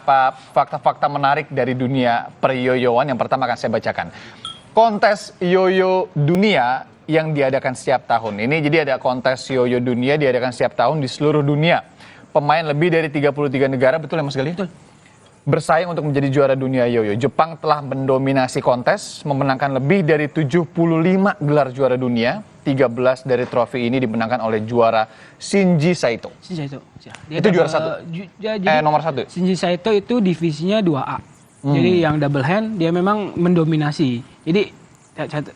beberapa fakta-fakta menarik dari dunia peryoyoan. Yang pertama akan saya bacakan. Kontes yoyo dunia yang diadakan setiap tahun. Ini jadi ada kontes yoyo dunia diadakan setiap tahun di seluruh dunia. Pemain lebih dari 33 negara, betul ya Mas Gali? Betul. Bersaing untuk menjadi juara dunia yoyo. Jepang telah mendominasi kontes, memenangkan lebih dari 75 gelar juara dunia. 13 dari trofi ini dimenangkan oleh juara Shinji Saito. Shinji Saito. Itu juara satu? Nomor satu? Shinji Saito itu divisinya 2A. Jadi yang double hand dia memang mendominasi. Jadi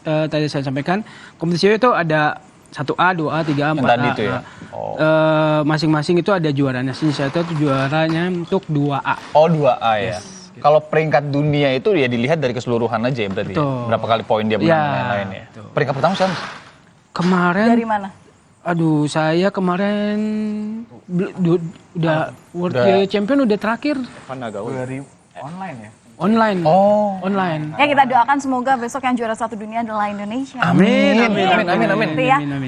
tadi saya sampaikan kompetisi itu ada 1A, 2A, 3A, 4A. Tadi itu ya? Masing-masing itu ada juaranya. Shinji Saito itu juaranya untuk 2A. Oh 2A ya? Yes. Kalau peringkat dunia itu ya dilihat dari keseluruhan aja ya berarti. Ya? Berapa kali poin dia menang dan lain-lain ya? Peringkat pertama siapa? Kemarin dari mana? Aduh, saya kemarin udah World Champion udah terakhir. Dari online ya? Online. Oh, online. Ya kita doakan semoga besok yang juara satu dunia adalah Indonesia. Amin. Ya.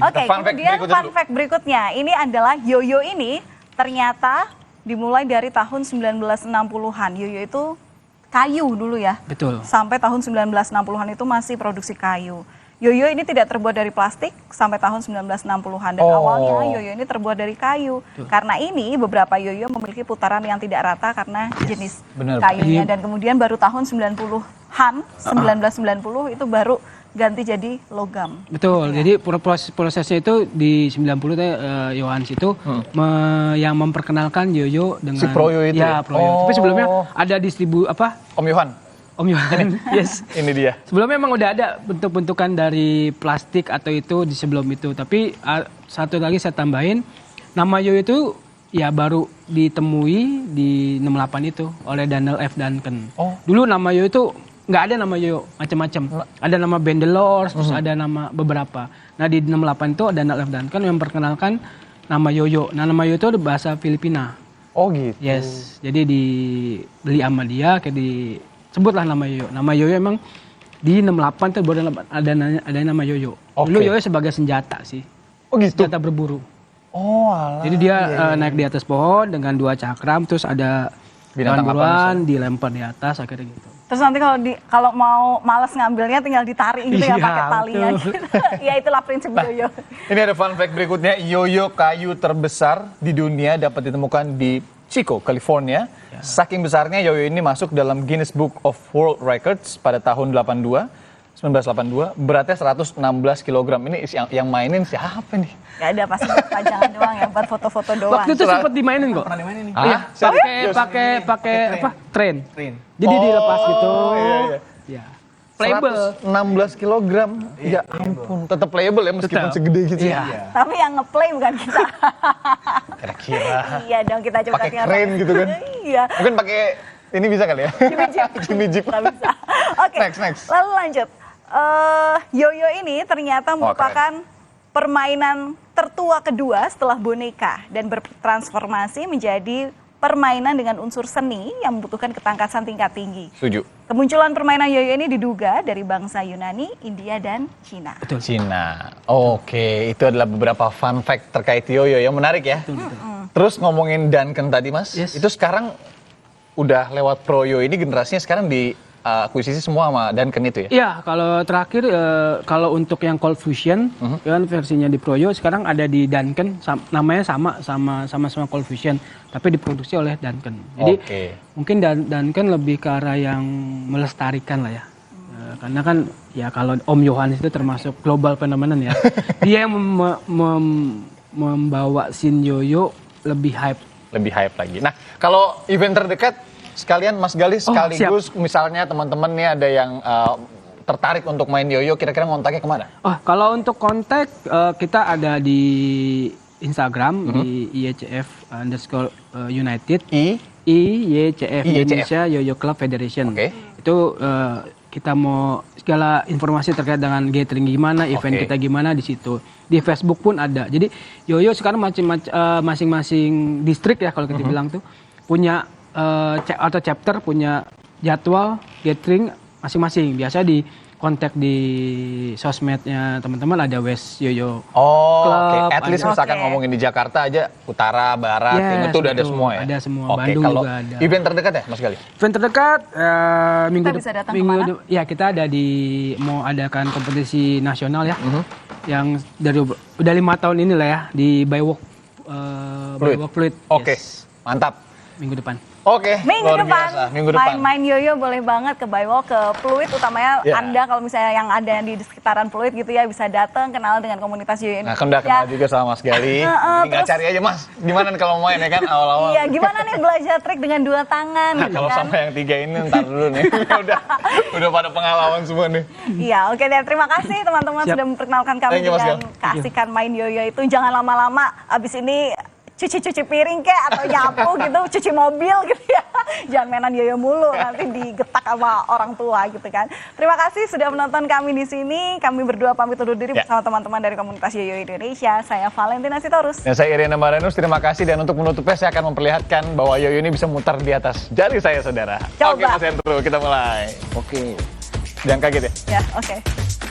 Oke, kemudian fun fact berikutnya. Ini adalah yoyo ini ternyata dimulai dari tahun 1960-an. Yoyo itu kayu dulu ya. Betul. Sampai tahun 1960-an itu masih produksi kayu. Yoyo ini tidak terbuat dari plastik sampai tahun 1960-an dan awalnya yoyo ini terbuat dari kayu. Karena ini beberapa yoyo memiliki putaran yang tidak rata karena jenis kayunya dan kemudian baru tahun 90-an 1990 itu baru ganti jadi logam. Betul. Jadi prosesnya itu di 90 Yohanes itu yang memperkenalkan yoyo dengan si Proyo itu. Ya, Proyo. Tapi sebelumnya ada Om Yohan. Om Yohan, yes. Ini dia. Sebelumnya memang udah ada bentuk-bentukan dari plastik atau itu di sebelum itu. Tapi satu lagi saya tambahin, nama yoyo itu ya baru ditemui di 68 itu oleh Daniel F. Duncan. Dulu nama yoyo itu nggak ada nama yoyo macam-macam. Ada nama Bendelors, terus ada nama beberapa. Nah di 68 itu Daniel F. Duncan yang memperkenalkan nama yoyo. Nah nama yoyo itu ada bahasa Filipina. Oh gitu. Yes, jadi dibeli sama dia kayak sebutlah nama yoyo. Nama yoyo emang di 68 tuh baru ada nama yoyo. Dulu yoyo sebagai senjata sih. Oh gitu. Senjata berburu. Oh alah. Jadi dia naik di atas pohon dengan 2 cakram, terus ada buruan dilempar di atas akhirnya gitu. Terus nanti kalau mau malas ngambilnya tinggal ditarik gitu ya pakai talinya gitu. Ya itulah prinsip yoyo. Ini ada fun fact berikutnya, yoyo kayu terbesar di dunia dapat ditemukan di Chico, California. Saking besarnya yoyo ini masuk dalam Guinness Book of World Records pada tahun 1982. Beratnya 116 kg. Ini yang mainin siapa nih? Gak ada, pasti pajangan doang ya, buat foto-foto doang. Waktu itu sempat dimainin kok. Pernah dimainin nih. Pakai tren. Jadi dilepas gitu. Iya. Playable. 116 kg. Ya ampun, tetap playable ya meskipun segede gitu. Iya. Tapi yang ngeplay bukan kita. Kira-kira. Iya dong, kita coba pakai crane gitu kan. Iya. Mungkin pakai ini bisa kali ya? Jimmy Jeep. Nggak bisa. Oke. Next. Lalu lanjut. Yoyo ini ternyata merupakan permainan tertua kedua setelah boneka dan bertransformasi menjadi permainan dengan unsur seni yang membutuhkan ketangkasan tingkat tinggi. Setuju. Kemunculan permainan yoyo ini diduga dari bangsa Yunani, India, dan Cina. Betul. Cina. Oke, itu adalah beberapa fun fact terkait yoyo yang menarik ya. Terus ngomongin Duncan tadi Mas, itu sekarang udah lewat Proyo ini generasinya sekarang di akuisisi semua sama Duncan itu ya? Iya, kalau terakhir kalau untuk yang Cold Fusion kan versinya di Proyo sekarang ada di Duncan, namanya sama Cold Fusion, tapi diproduksi oleh Duncan. Jadi mungkin Duncan lebih ke arah yang melestarikan lah ya. Karena kan ya kalau Om Yohanes itu termasuk global phenomenon ya. Dia yang membawa scene yoyo lebih hype. Lebih hype lagi. Nah, kalau event terdekat sekalian Mas Gali sekaligus misalnya teman-teman nih ada yang tertarik untuk main yoyo, kira-kira ngontaknya kemana? Kalau untuk kontak kita ada di Instagram di IYCF_United. IYCF Indonesia Yoyo Club Federation. Itu kita mau segala informasi terkait dengan gathering gimana, event kita gimana di situ. Di Facebook pun ada. Jadi yoyo sekarang masing-masing distrik ya kalau kita bilang tuh punya atau chapter punya jadwal gathering masing-masing. Biasa di kontak di sosmednya teman-teman, ada West Yoyo. Oh, Klub, oke. At least ada. misalkan Oke. ngomongin di Jakarta aja, utara, barat, Yes, timur itu udah ada betul. semua ya? Ada semua. Oke, Bandung kalau juga ada. event terdekat ya, Mas Gali? Event terdekat minggu Kita bisa datang kemana? ya kita ada mau adakan kompetisi nasional ya, Mhm. yang dari udah 5 tahun ini lah ya di Bywalk Fluid. Oke, Yes, mantap. minggu depan. Oke, Minggu luar depan, biasa. Minggu depan. main yoyo boleh banget ke Bywalk, ke Pluit, utamanya Ya. Anda kalau misalnya yang ada di sekitaran Pluit gitu ya, bisa datang kenal dengan komunitas yoyo Nah, Indonesia. kan udah kenal juga sama Mas Gali. Tinggal terus- cari aja, Mas. Gimana nih kalau main ya kan awal-awal? Iya, gimana nih belajar trik dengan 2 tangan Nah, gitu kalau kan? sama yang 3 ini ntar dulu nih. udah pada pengalaman semua nih. Iya, oke deh. Terima kasih teman-teman Siap. sudah memperkenalkan kami Thank you, Mas dengan Gal. keasikan main yoyo itu. Jangan lama-lama, abis ini cuci-cuci piring kek atau nyapu gitu, cuci mobil gitu ya. Jangan mainan yoyo mulu, nanti digetak sama orang tua gitu kan. Terima kasih sudah menonton kami di sini. Kami berdua pamit undur diri Ya. bersama teman-teman dari komunitas Yoyo Indonesia. Saya Valentina Sitorus. Dan saya Irina Marenus, terima kasih. Dan untuk menutupnya saya akan memperlihatkan bahwa yoyo ini bisa muter di atas jari saya, saudara. Coba. Oke, Mas Hendro, kita mulai. Oke. Jangan kaget ya. Ya, oke.